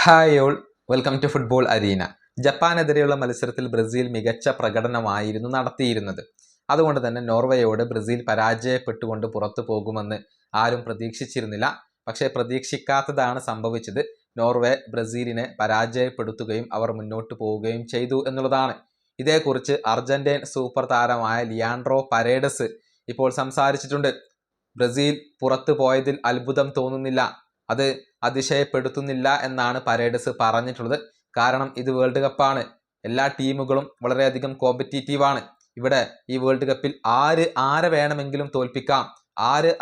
Hi all, welcome to football arena. ജപ്പാനെതിരെയുള്ള മത്സരത്തിൽ Brazil മികച്ച പ്രകടനമായിരുന്നു നടത്തിയിരുന്നത്. അതുകൊണ്ട് തന്നെ നോർവേയോട് ബ്രസീൽ പരാജയപ്പെട്ടുകൊണ്ട് പുറത്തു പോകുമെന്ന് ആരും പ്രതീക്ഷിച്ചിരുന്നില്ല. പക്ഷേ പ്രതീക്ഷിക്കാത്തതാണ് സംഭവിച്ചത്. നോർവേ ബ്രസീലിനെ പരാജയപ്പെടുത്തുകയും അവർ മുന്നോട്ട് പോവുകയും ചെയ്തു എന്നുള്ളതാണ്. ഇതേക്കുറിച്ച് അർജന്റീൻ സൂപ്പർ താരമായ ലിയാൻഡ്രോ പരേഡസ് ഇപ്പോൾ സംസാരിച്ചിട്ടുണ്ട്. ബ്രസീൽ പുറത്തു പോയതിൽ അത്ഭുതം തോന്നുന്നില്ല, അത് അതിശയപ്പെടുത്തുന്നില്ല എന്നാണ് പരേഡസ് പറഞ്ഞിട്ടുള്ളത്. കാരണം ഇത് വേൾഡ് കപ്പാണ്, എല്ലാ ടീമുകളും വളരെയധികം കോമ്പറ്റീറ്റീവാണ്. ഇവിടെ ഈ വേൾഡ് കപ്പിൽ ആരെ വേണമെങ്കിലും തോൽപ്പിക്കാം,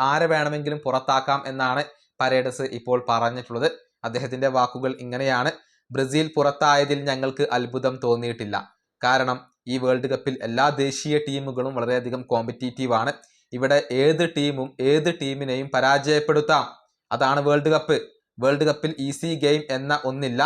ആരെ വേണമെങ്കിലും പുറത്താക്കാം എന്നാണ് പരേഡസ് ഇപ്പോൾ പറഞ്ഞിട്ടുള്ളത്. അദ്ദേഹത്തിന്റെ വാക്കുകൾ ഇങ്ങനെയാണ്: ബ്രസീൽ പുറത്തായതിൽ ഞങ്ങൾക്ക് അത്ഭുതം തോന്നിയിട്ടില്ല. കാരണം ഈ വേൾഡ് കപ്പിൽ എല്ലാ ദേശീയ ടീമുകളും വളരെയധികം കോമ്പറ്റീറ്റീവാണ്. ഇവിടെ ഏത് ടീമും ഏത് ടീമിനെയും പരാജയപ്പെടുത്താം. അതാണ് വേൾഡ് കപ്പ്. വേൾഡ് കപ്പിൽ ഈസി ഗെയിം എന്ന ഒന്നില്ല,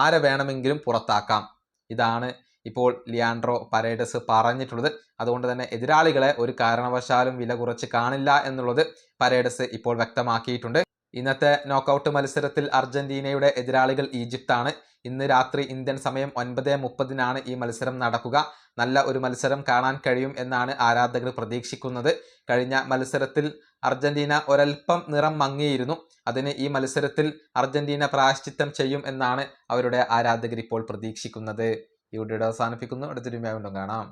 ആരെ വേണമെങ്കിലും പുറത്താക്കാം. ഇതാണ് ഇപ്പോൾ ലിയാൻഡ്രോ പരേഡസ് പറഞ്ഞിട്ടുള്ളത്. അതുകൊണ്ട് തന്നെ എതിരാളികളെ ഒരു കാരണവശാലും വില കുറച്ച് കാണില്ല എന്നുള്ളത് പരേഡസ് ഇപ്പോൾ വ്യക്തമാക്കിയിട്ടുണ്ട്. ഇന്നത്തെ നോക്കൌട്ട് മത്സരത്തിൽ അർജന്റീനയുടെ എതിരാളികൾ ഈജിപ്താണ്. ഇന്ന് രാത്രി ഇന്ത്യൻ സമയം 9:30 ഈ മത്സരം നടക്കുക. നല്ല ഒരു മത്സരം കാണാൻ കഴിയും എന്നാണ് ആരാധകർ പ്രതീക്ഷിക്കുന്നത്. കഴിഞ്ഞ മത്സരത്തിൽ അർജന്റീന ഒരൽപ്പം നിറം മങ്ങിയിരുന്നു. അതിന് ഈ മത്സരത്തിൽ അർജന്റീന പ്രായശ്ചിത്തം ചെയ്യും എന്നാണ് അവരുടെ ആരാധകർ ഇപ്പോൾ പ്രതീക്ഷിക്കുന്നത്. ഈ വീഡിയോ അവസാനിപ്പിക്കുന്നു. അടുത്തൊരു വീണ്ടും കാണാം.